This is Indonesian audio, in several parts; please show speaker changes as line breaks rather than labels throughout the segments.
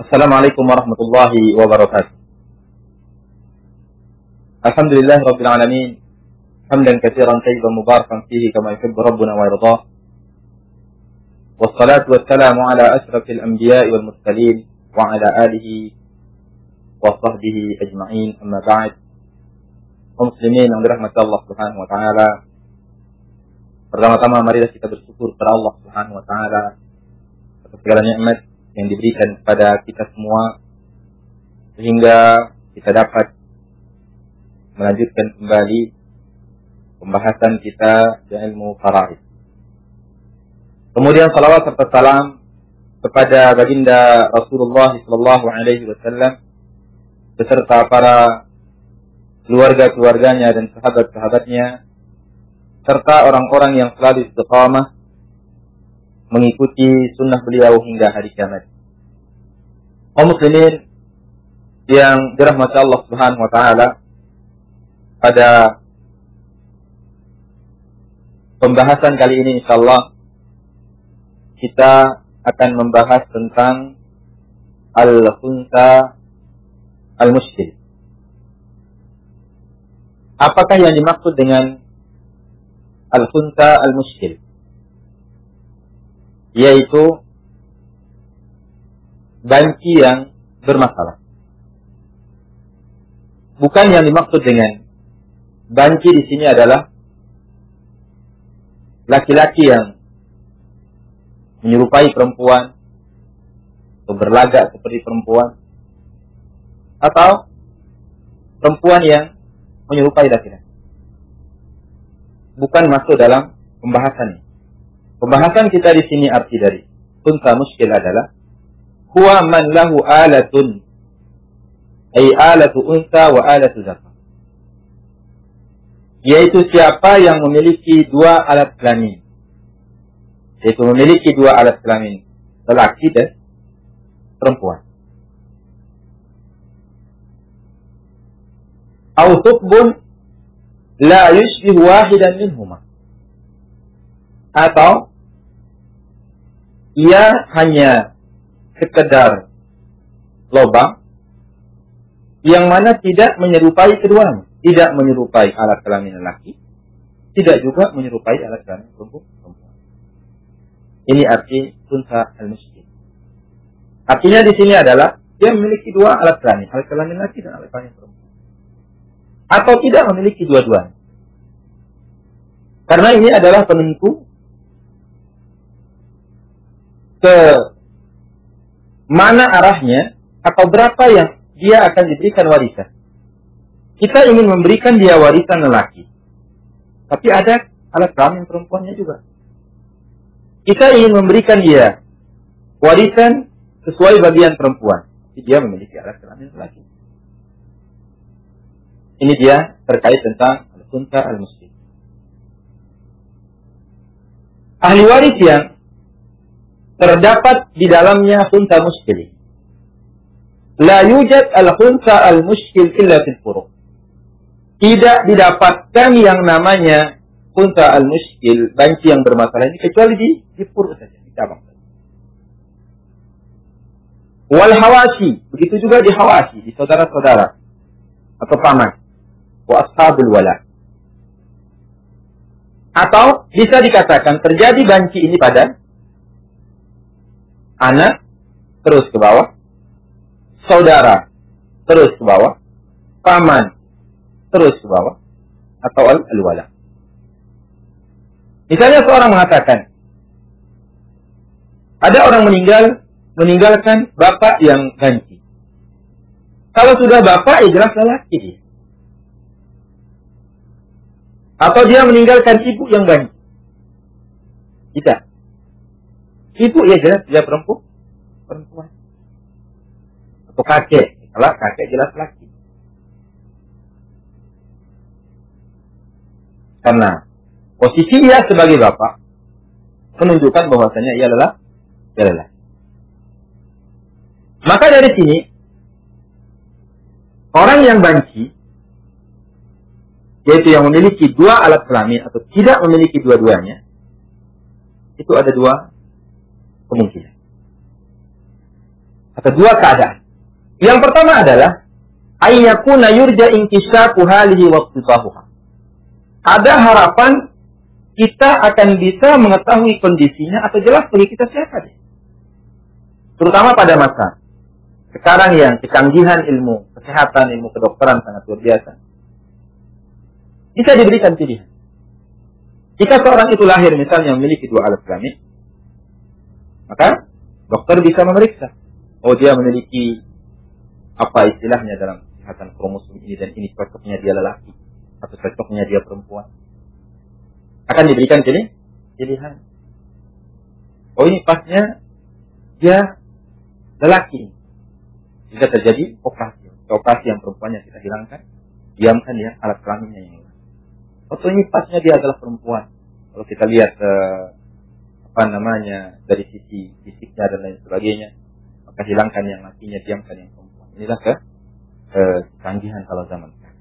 Assalamualaikum warahmatullahi wabarakatuh. Alhamdulillah rabbil alamin. Hamdan katsiran tayyiban mubarakan fihi kama yuhibbu rabbuna wa yardah. Wassalatu wassalamu ala asyrafil anbiya'i wal mursalin wa ala alihi wa sahbihi ajma'in. Amma ba'd. Muslimin yang dirahmati Allah Subhanahu wa taala. Pertama-tama marilah kita bersyukur kepada Allah Subhanahu wa taala atas segala nikmat yang diberikan kepada kita semua sehingga kita dapat melanjutkan kembali pembahasan kita di ilmu faraid. Kemudian salawat serta salam kepada baginda Rasulullah sallallahu alaihi wasallam beserta para keluarga-keluarganya dan sahabat-sahabatnya serta orang-orang yang selalu istiqamah mengikuti sunnah beliau hingga hari kiamat. Kaum muslimin yang dirahmati Allah Subhanahu wa taala, pada pembahasan kali ini insyaallah kita akan membahas tentang al-khunsa al-mushkil. Apakah yang dimaksud dengan al-khunsa al-mushkil? Yaitu banci yang bermasalah. Bukan yang dimaksud dengan banci di sini adalah laki-laki yang menyerupai perempuan atau berlagak seperti perempuan, atau perempuan yang menyerupai laki-laki. Bukan masuk dalam pembahasan ini. Pembahasan kita di sini arti dari khunsa mushkil adalah huwa man lahu alatun, ay alatu unsa wa alatu zakar. Yaitu siapa yang memiliki dua alat kelamin. Yaitu memiliki dua alat kelamin, lelaki dan perempuan. Aw thubun la yushbihu wahidan minhuma. Atau ia hanya sekedar lubang yang mana tidak menyerupai keduanya, tidak menyerupai alat kelamin lelaki, tidak juga menyerupai alat kelamin perempuan. Ini arti khunsa al-mushkil. Artinya di sini adalah dia memiliki dua alat kelamin laki dan alat kelamin perempuan, atau tidak memiliki dua-duanya. Karena ini adalah penentu ke mana arahnya atau berapa yang dia akan diberikan warisan. Kita ingin memberikan dia warisan lelaki, tapi ada alat kelamin perempuannya juga. Kita ingin memberikan dia warisan sesuai bagian perempuan, tapi dia memiliki alat kelamin lelaki. Ini dia terkait tentang al-khunsa al-mushkil. Ahli waris yang terdapat di dalamnya khunsa mushkil. La yujad al-khunsa al-mushkil illa fil furu'. Tidak didapatkan yang namanya khunsa al-mushkil, banci yang bermasalah ini, kecuali di furu' saja, di cabang. Wal hawasi, begitu juga di hawasi, di saudara-saudara atau paman. Wa ashabul wala. Atau bisa dikatakan terjadi banci ini pada anak terus ke bawah, saudara terus ke bawah, paman terus ke bawah, atau al-wala. Misalnya seorang mengatakan, ada orang meninggalkan bapak yang banci. Kalau sudah bapak, ya jelas lelaki dia. Atau dia meninggalkan ibu yang banci. Tidak. Ibu ya jelas dia perempuan. Atau kakek. Kalau kakek jelas laki. Karena posisi ia sebagai bapak menunjukkan bahwasanya ia lelaki. Maka dari sini orang yang banci, yaitu yang memiliki dua alat kelamin atau tidak memiliki dua-duanya, itu ada dua kemungkinan. Atau dua keadaan. Yang pertama adalah ayyakuna yurja inkishafu halihi wa iqtidahuha. Ada harapan kita akan bisa mengetahui kondisinya atau jelas bagi kita siapa dia. Terutama pada masa sekarang yang kecanggihan ilmu kesehatan, ilmu kedokteran sangat luar biasa. Bisa diberikan pilihan. Jika seorang itu lahir misalnya memiliki dua alat kelamin, maka dokter bisa memeriksa. Oh, dia memiliki apa istilahnya dalam kesehatan kromosom ini dan ini cocoknya dia lelaki atau cocoknya dia perempuan. Akan diberikan pilihan. Oh, ini pasnya dia lelaki. Jika terjadi operasi yang perempuannya kita hilangkan, diamkan ya alat kelaminnya yang lain. Atau ini pasnya dia adalah perempuan. Kalau kita lihat dari sisi fisiknya dan lain sebagainya, maka hilangkan yang lakinya, diamkan yang perempuan. Inilah kecanggihan kalau zaman sekarang.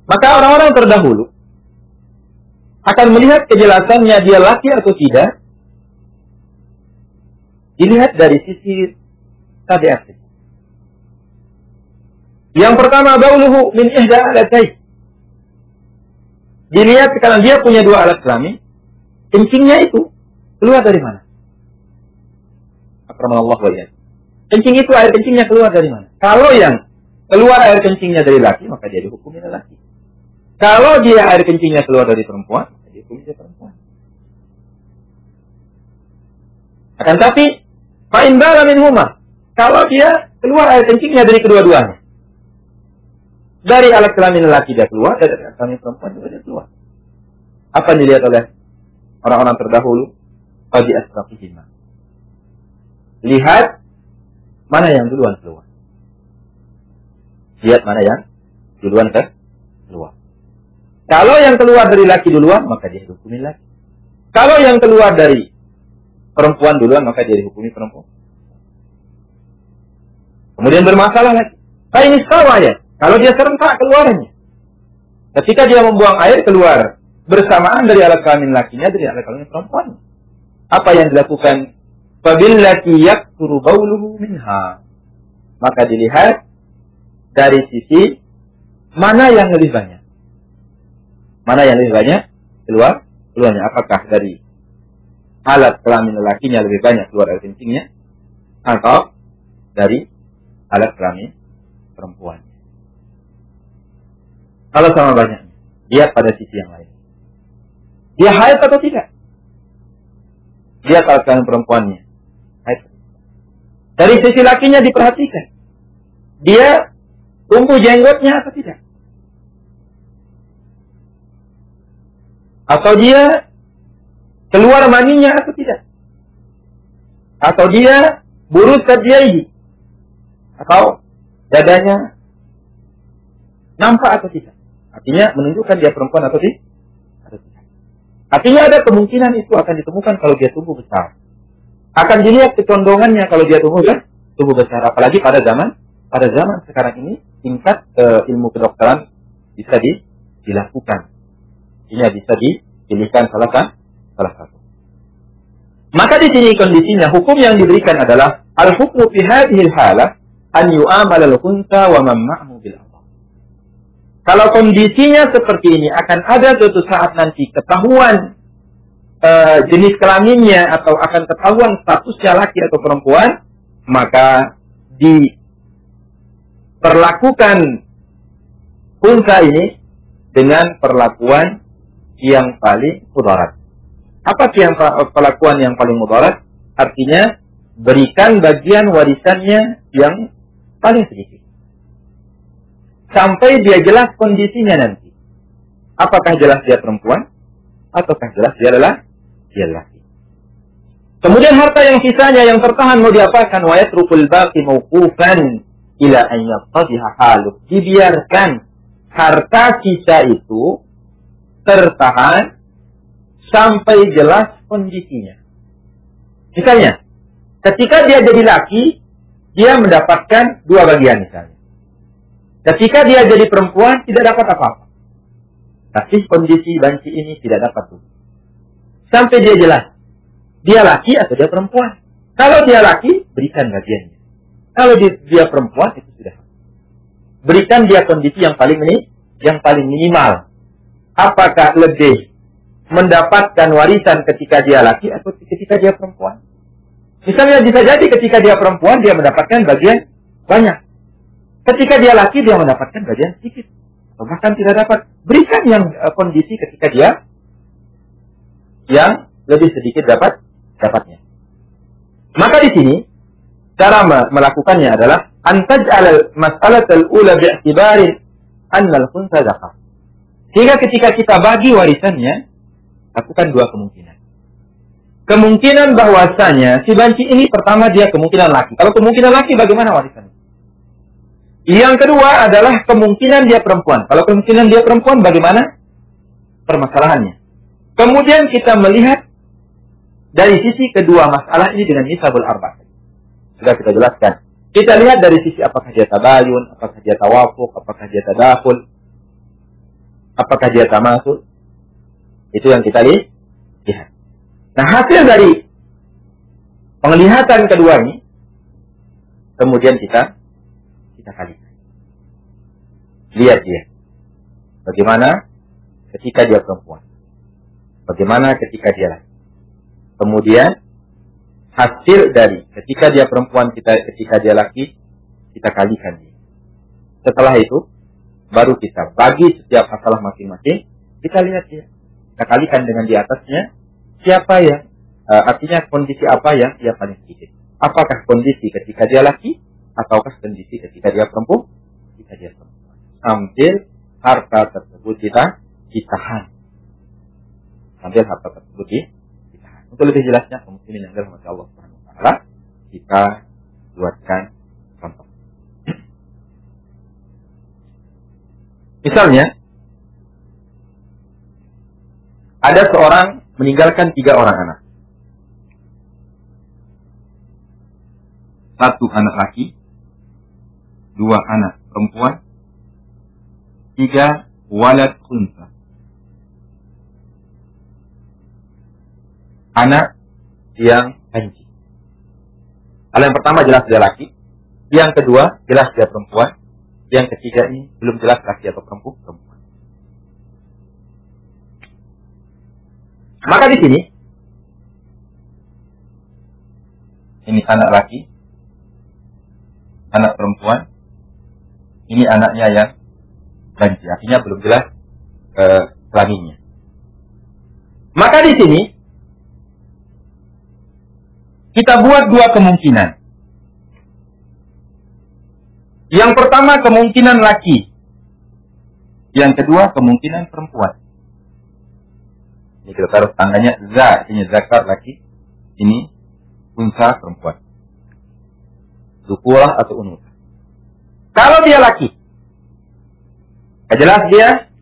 Maka orang-orang terdahulu akan melihat kejelasannya dia laki atau tidak dilihat dari sisi tabiat. Yang pertama, bauluhu min ihda alatai. Dilihat karena dia punya dua alat kelamin, kencingnya itu keluar dari mana? Akramallahu wa iyyakum. Kencing itu air kencingnya keluar dari mana? Kalau yang keluar air kencingnya dari laki, maka dia dihukumi laki. Kalau dia air kencingnya keluar dari perempuan, maka dia dihukumi perempuan. Akan tapi, fa in bala minhuma, kalau dia keluar air kencingnya dari kedua-duanya. Dari alat kelamin laki dia keluar, dari alat kelamin perempuan juga dia keluar. Apa yang dilihat oleh orang-orang terdahulu? Bagi asrafihima. Lihat mana yang duluan keluar. Lihat mana yang duluan keluar. Kalau yang keluar dari laki duluan, maka dia dihukumi laki. Kalau yang keluar dari perempuan duluan, maka dia dihukumi perempuan. Kemudian bermasalah lagi. Ini salah ya. Kalau dia serentak keluarnya. Ketika dia membuang air keluar bersamaan dari alat kelamin lakinya dari alat kelamin perempuan. Apa yang dilakukan? Fabillati yakturu bauluhu minha. Maka dilihat dari sisi mana yang lebih banyak. Mana yang lebih banyak keluarnya. Apakah dari alat kelamin lakinya lebih banyak keluar air kencingnya atau dari alat kelamin perempuan. Kalau sama banyaknya, lihat pada sisi yang lain. Dia haid atau tidak? Lihat alat kelamin perempuannya. Haid. Dari sisi lakinya diperhatikan. Dia tumbuh jenggotnya atau tidak? Atau dia keluar maninya atau tidak? Atau dia burus kadjaihi? Atau dadanya nampak atau tidak? Artinya menunjukkan dia perempuan atau tidak? Artinya ada kemungkinan itu akan ditemukan kalau dia tumbuh besar. Akan dilihat kecondongannya kalau dia tumbuh besar. Apalagi pada zaman sekarang ini tingkat ilmu kedokteran bisa dilakukan. Ini bisa dipilihkan salah satu. Maka di sini kondisinya hukum yang diberikan adalah al-hukmu fi hadhil halah an yu'amala al-unsa wa man ma'hu bil Allah. Kalau kondisinya seperti ini akan ada suatu saat nanti ketahuan jenis kelaminnya atau akan ketahuan statusnya laki atau perempuan, maka diperlakukan unsa ini dengan perlakuan yang paling mudarat. Apa sih yang perlakuan yang paling mudarat? Artinya berikan bagian warisannya yang paling sedikit. Sampai dia jelas kondisinya nanti. Apakah jelas dia perempuan? Ataukah jelas dia lelaki? Kemudian harta yang sisanya yang tertahan mau diapakan? Wa yatrukul baqi mauqufan ila an yattadiha haluh. Dibiarkan harta sisa itu tertahan sampai jelas kondisinya. Misalnya, ketika dia jadi laki, dia mendapatkan 2 bagian misalnya. Ketika dia jadi perempuan, tidak dapat apa-apa. Tapi kondisi banci ini tidak dapat tuh. Sampai dia jelas. Dia laki atau dia perempuan. Kalau dia laki, berikan bagiannya. Kalau dia perempuan, itu sudah. Berikan dia kondisi yang paling minimal. Apakah lebih mendapatkan warisan ketika dia laki atau ketika dia perempuan? Misalnya bisa jadi ketika dia perempuan, dia mendapatkan bagian banyak. Ketika dia laki, dia mendapatkan bagian sedikit. Atau bahkan tidak dapat. Berikan yang kondisi ketika dia yang lebih sedikit dapatnya. Maka di sini cara melakukannya adalah antaj'al mas'alatul ula bi'tibari anna al-khunsa dzakar. Sehingga ketika kita bagi warisannya, lakukan dua kemungkinan. Kemungkinan bahwasanya si banci ini pertama dia kemungkinan laki. Kalau kemungkinan laki bagaimana warisannya? Yang kedua adalah kemungkinan dia perempuan. Kalau kemungkinan dia perempuan bagaimana permasalahannya? Kemudian kita melihat dari sisi kedua masalah ini dengan nisabul arba'. Sudah kita jelaskan. Kita lihat dari sisi apakah dia tabayun, apakah dia tawafuq, apakah dia tadakhul, apakah dia tamasul. Itu yang kita lihat. Nah, hasil dari penglihatan kedua ini, kemudian kita kalikan. Lihat dia. Bagaimana ketika dia perempuan. Bagaimana ketika dia laki. Kemudian hasil dari ketika dia perempuan, ketika dia laki, kita kalikan dia. Setelah itu, baru kita bagi setiap masalah masing-masing, kita lihat dia. Kita kalikan dengan di atasnya, siapa yang, artinya kondisi apa yang dia paling sedikit. Apakah kondisi ketika dia laki, ataukah kondisi ketika dia perempuan? Sambil harta tersebut kita ditahan. Sambil harta tersebut ditahan. Untuk lebih jelasnya, kaum muslimin yang dirahmati Allah Subhanahu wa taala, kita buatkan contoh. Misalnya, ada seorang meninggalkan 3 orang anak. 1 anak laki, 2 anak perempuan, 3 walad khunsa. Anak yang banci. Hal yang pertama jelas dia laki, yang kedua jelas dia perempuan, yang ketiga ini belum jelas laki atau perempuan. Maka di sini ini anak laki, anak perempuan, ini anaknya yang banci, artinya belum jelas kelaminnya. Maka di sini kita buat 2 kemungkinan. Yang pertama kemungkinan laki, yang kedua kemungkinan perempuan. Ini kita taruh tandanya za, ini zakar laki, ini unsa perempuan. Dzukurah atau unutha. Kalau dia laki, jelas dia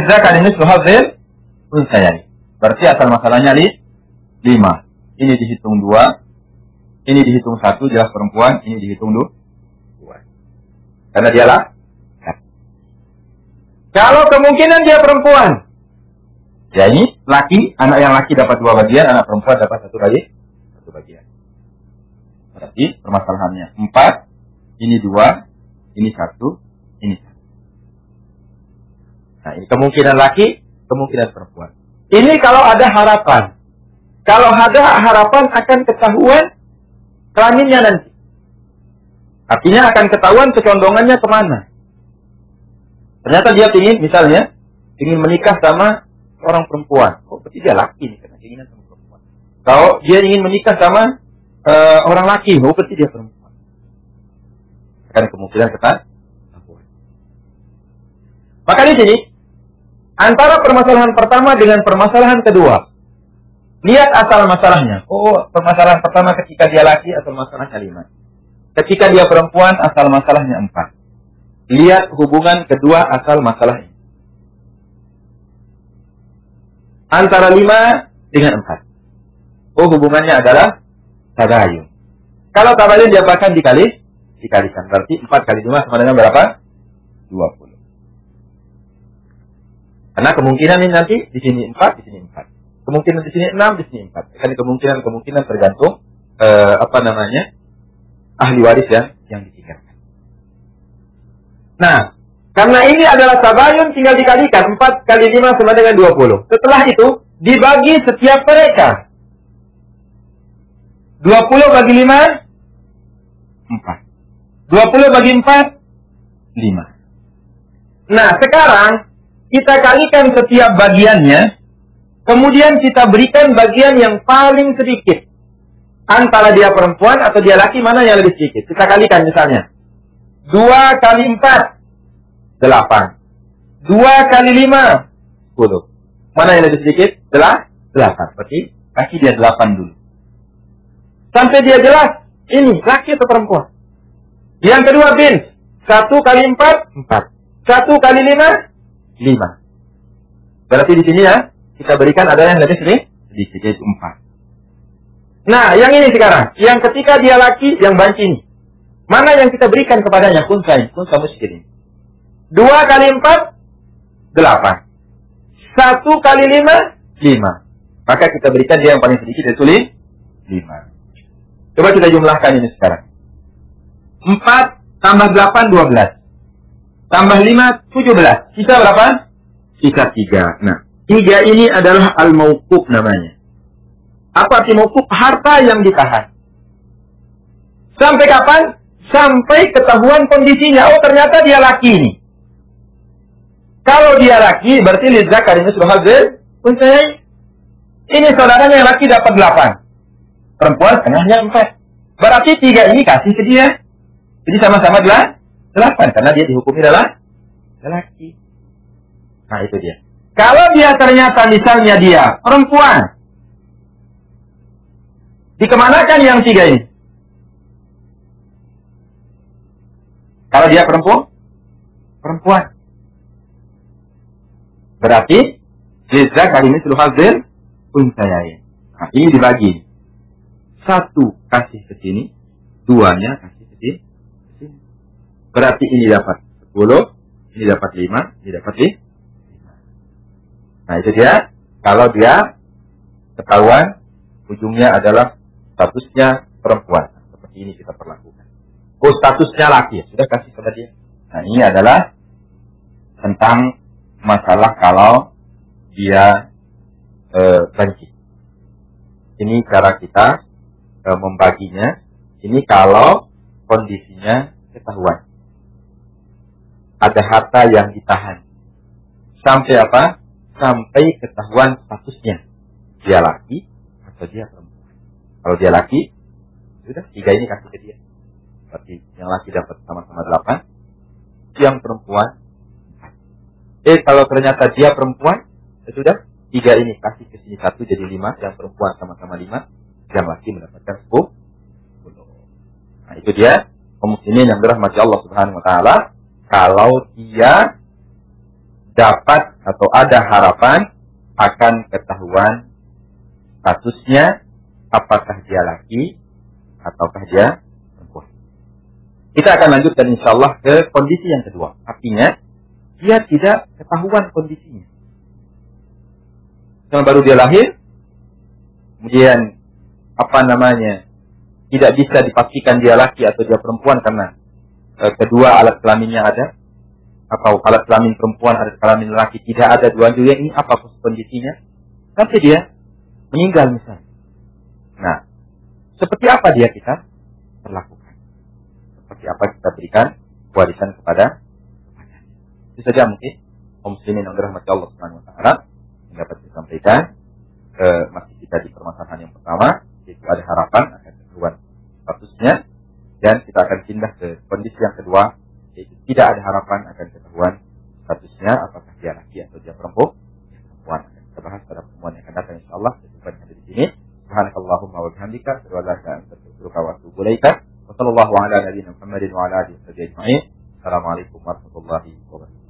zakar ini suhadzil unsayani. Berarti asal masalahnya 5. Ini dihitung 2, ini dihitung 1, jelas perempuan, ini dihitung 2. Karena dia laki. Kalau kemungkinan dia perempuan, ya ini laki, anak yang laki dapat 2 bagian, anak perempuan dapat 1 bagian. Berarti permasalahannya 4, ini 2, ini 1, ini 1. Nah, ini kemungkinan laki, kemungkinan perempuan. Ini kalau ada harapan. Kalau ada harapan akan ketahuan kelaminnya nanti. Artinya akan ketahuan kecondongannya kemana. Ternyata dia ingin menikah sama orang perempuan. Oh, berarti dia laki nih, karena keinginan sama perempuan. Kalau dia ingin menikah sama orang laki, oh, berarti dia perempuan. Akan kemungkinan ketahuan. Maka di sini antara permasalahan pertama dengan permasalahan kedua, lihat asal masalahnya. Oh, permasalahan pertama ketika dia laki asal masalahnya 5. Ketika dia perempuan asal masalahnya 4. Lihat hubungan kedua asal masalahnya. Antara 5 dengan 4. Oh, hubungannya adalah tabayun. Kalau tabayun diapakan dikalikan. Berarti 4 kali 5 sama dengan berapa? 20. Karena kemungkinan ini nanti di sini 4, di sini 4. Kemungkinan di sini 6, di sini 4. Kan kemungkinan tergantung ahli waris yang ditinggalkan. Nah, karena ini adalah tabayun, tinggal dikalikan 4 kali 5 sama dengan 20. Setelah itu dibagi setiap mereka. 20 bagi 5 4. 20 bagi 4 5. Nah, sekarang kita kalikan setiap bagiannya, kemudian kita berikan bagian yang paling sedikit. Antara dia perempuan atau dia laki, mana yang lebih sedikit? Kita kalikan misalnya. 2 kali 4 8. 2 kali 5 10. Mana yang lebih sedikit? 8. Berarti kasih dia 8 dulu. Sampai dia jelas ini laki atau perempuan. Yang kedua bin. 1 kali 4 4. 1 kali 5 5. Berarti di sini ya kita berikan ada yang lebih sedikit, yaitu 4. Nah, yang ini sekarang, yang ketika dia laki, yang banci ini, mana yang kita berikan kepadanya? Kunsa muskil ini. 2 kali 4 8. 1 kali 5 5. Maka kita berikan dia yang paling sedikit, yaitu 5. Coba kita jumlahkan ini sekarang. 4 tambah 8 12. Tambah 5 17. Sisa berapa? Sisa 3. Nah, 3 ini adalah al-mauquf namanya. Apa arti mauquf? Harta yang ditahan. Sampai kapan? Sampai ketahuan kondisinya. Oh, ternyata dia laki ini. Kalau dia laki, berarti lidzakar ini sudah hadir. Ini saudaranya yang laki dapat 8. Perempuan setengahnya 4. Berarti 3 ini kasih ke dia. Jadi sama-sama 8. Karena dia dihukumi adalah laki. Nah, itu dia. Kalau dia ternyata misalnya dia perempuan, dikemanakan yang 3 ini? Kalau dia perempuan. Berarti lidzak kali ini sudah hadir unsayain. Nah, ini dibagi. 1 kasih ke sini, 2-nya kasih ke sini. Berarti ini dapat 10, ini dapat 5, ini dapat 5. Nah, itu dia. Kalau dia ketahuan ujungnya adalah statusnya perempuan. Seperti ini kita perlakukan. Oh, statusnya laki. Sudah kasih kepada dia. Nah, ini adalah tentang masalah kalau dia banci. Ini cara kita membaginya. Ini kalau kondisinya ketahuan. Ada harta yang ditahan. Sampai apa? Sampai ketahuan statusnya. Dia laki atau dia perempuan. Kalau dia laki, sudah 3 ini kasih ke dia. Berarti yang laki dapat sama-sama 8. Yang perempuan 4. Kalau ternyata dia perempuan, ya sudah 3 ini kasih ke sini 1 jadi 5. Yang perempuan sama-sama 5. Yang laki mendapatkan 10. Nah, itu dia kaum muslimin yang dirahmati Allah Subhanahu wa taala. Kalau dia dapat atau ada harapan akan ketahuan statusnya, apakah dia laki ataukah dia perempuan. Kita akan lanjutkan insyaallah ke kondisi yang kedua. Artinya dia tidak ketahuan kondisinya. Yang baru dia lahir, kemudian tidak bisa dipastikan dia laki atau dia perempuan karena kedua alat kelaminnya ada, atau alat kelamin perempuan, alat kelamin laki tidak ada, dua-duanya ini apa kondisinya? Sampai dia meninggal misalnya. Nah, seperti apa dia kita perlakukan? Seperti apa kita berikan warisan kepada? Itu saja mungkin kaum muslimin yang dirahmati Allah Subhanahu wa taala yang dapat disampaikan. Masih kita di permasalahan yang pertama, yaitu ada harapan akan ketahuan statusnya, dan kita akan pindah ke kondisi yang kedua, yaitu tidak ada harapan akan ketahuan statusnya, apakah dia laki atau dia perempuan. Kita bahas pada pertemuan yang akan datang insyaallah. Kita di sini. Subhanakallahumma wa bihamdika, asyhadu an la ilaha illa anta, astaghfiruka wa atubu ilaika. Wa sallallahu ala nabiyyina Muhammadin wa ala alihi wa sahbihi ajma'in. Assalamualaikum warahmatullahi wabarakatuh.